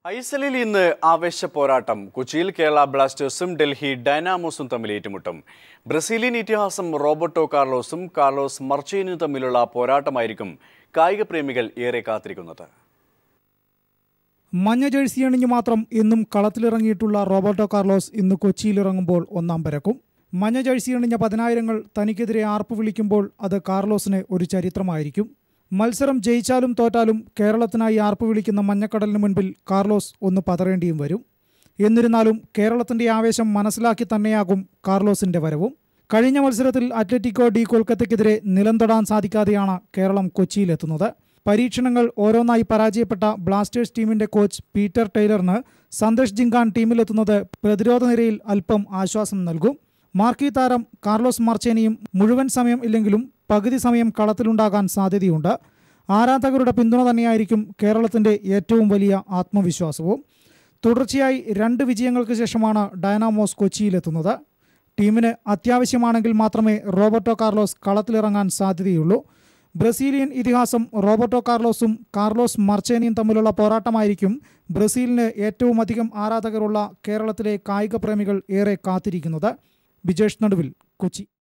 ഐഎസ്എല്ലിൽ ഇന്ന് ആവേശ പോരാട്ടം. കൊച്ചിയിൽ കേരള ബ്ലാസ്റ്റേഴ്സും ഡൽഹി ഡൈനാമോസും തമ്മിൽ ഏറ്റുമുട്ടും. ബ്രസീലിയൻ ഇതിഹാസം റോബർട്ടോ കാർലോസും കാർലോസ് മർച്ചേനിയും തമ്മിലുള്ള പോരാട്ടമായിരിക്കും കായിക പ്രേമികൾ ഏറെ കാത്തിരിക്കുന്നത്. മഞ്ഞ ജേഴ്സി അണിഞ്ഞു മാത്രം ഇന്നും കളത്തിലിറങ്ങിയിട്ടുള്ള റോബർട്ടോ കാർലോസ് ഇന്ന് കൊച്ചിയിലിറങ്ങുമ്പോൾ ഒന്നാം പരക്കും. മഞ്ഞ ജേഴ്സി അണിഞ്ഞ പതിനായിരങ്ങൾ തനിക്കെതിരെ ആർപ്പ് വിളിക്കുമ്പോൾ അത് കാർലോസിന് ഒരു ചരിത്രമായിരിക്കും. മത്സരം ജയിച്ചാലും തോറ്റാലും കേരളത്തിനായി ആർപ്പ് വിളിക്കുന്ന മഞ്ഞക്കടലിന് മുൻപിൽ കാർലോസ് ഒന്ന് പതറേണ്ടിയും വരും. എന്നിരുന്നാലും കേരളത്തിൻ്റെ ആവേശം മനസ്സിലാക്കി തന്നെയാകും കാർലോസിൻ്റെ വരവും. കഴിഞ്ഞ മത്സരത്തിൽ അത്ലറ്റിക്കോ ഡി കൊൽക്കത്തയ്ക്കെതിരെ നിലം തൊടാൻ സാധിക്കാതെയാണ് കേരളം കൊച്ചിയിലെത്തുന്നത്. പരീക്ഷണങ്ങൾ ഓരോന്നായി പരാജയപ്പെട്ട ബ്ലാസ്റ്റേഴ്സ് ടീമിന്റെ കോച്ച് പീറ്റർ ടൈലറിന് സന്തോഷ് ജിങ്കാൻ ടീമിലെത്തുന്നത് പ്രതിരോധ നിരയിൽ അല്പം ആശ്വാസം നൽകും. മാർക്കി താരം കാർലോസ് മർച്ചേനിയും മുഴുവൻ സമയം ഇല്ലെങ്കിലും പകുതി സമയം കളത്തിലുണ്ടാകാൻ സാധ്യതയുണ്ട്. ആരാധകരുടെ പിന്തുണ തന്നെയായിരിക്കും കേരളത്തിൻ്റെ ഏറ്റവും വലിയ ആത്മവിശ്വാസവും. തുടർച്ചയായി 2 വിജയങ്ങൾക്ക് ശേഷമാണ് ഡൈനാമോസ് കൊച്ചിയിലെത്തുന്നത്. ടീമിന് അത്യാവശ്യമാണെങ്കിൽ മാത്രമേ റോബർട്ടോ കാർലോസ് കളത്തിലിറങ്ങാൻ സാധ്യതയുള്ളൂ. ബ്രസീലിയൻ ഇതിഹാസം റോബർട്ടോ കാർലോസും കാർലോസ് മർച്ചേനിയും തമ്മിലുള്ള പോരാട്ടമായിരിക്കും ബ്രസീലിന് ഏറ്റവും അധികം ആരാധകരുള്ള കേരളത്തിലെ കായിക പ്രേമികൾ ഏറെ കാത്തിരിക്കുന്നത്. ബിജേഷ് നടുവിൽ, കൊച്ചി.